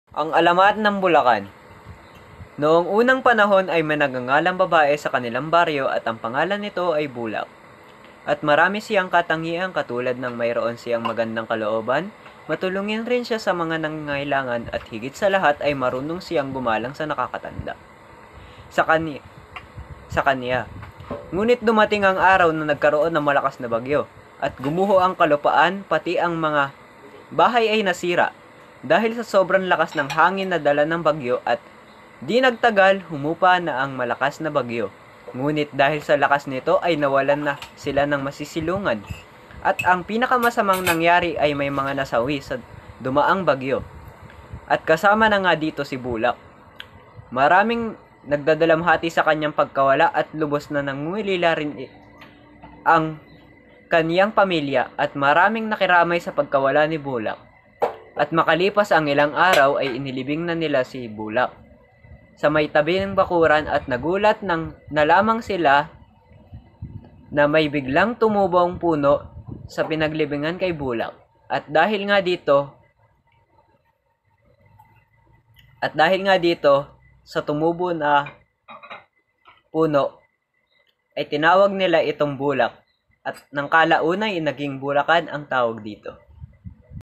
Ang alamat ng Bulacan. Noong unang panahon ay may nagngangalang babae sa kanilang baryo at ang pangalan nito ay Bulak. At marami siyang katangian katulad ng mayroon siyang magandang kalooban, matulungin rin siya sa mga nangangailangan at higit sa lahat ay marunong siyang gumalang sa nakakatanda. Sa kanya, sa kanya. Ngunit dumating ang araw na nagkaroon ng malakas na bagyo at gumuho ang kalupaan pati ang mga bahay ay nasira dahil sa sobrang lakas ng hangin na dala ng bagyo at di nagtagal humupa na ang malakas na bagyo. Ngunit dahil sa lakas nito ay nawalan na sila ng masisilungan. At ang pinakamasamang nangyari ay may mga nasawi sa dumaang bagyo. At kasama na nga dito si Bulak. Maraming nagdadalamhati sa kanyang pagkawala at lubos na nangungulila rin ang kaniyang pamilya at maraming nakiramay sa pagkawala ni Bulak. At makalipas ang ilang araw ay inilibing na nila si Bulak sa may tabi ng bakuran at nagulat nang nalamang sila na may biglang tumubong puno sa pinaglibingan kay Bulak. At dahil nga dito sa tumubo na puno ay tinawag nila itong Bulak at nang kalaunay naging Bulacan ang tawag dito.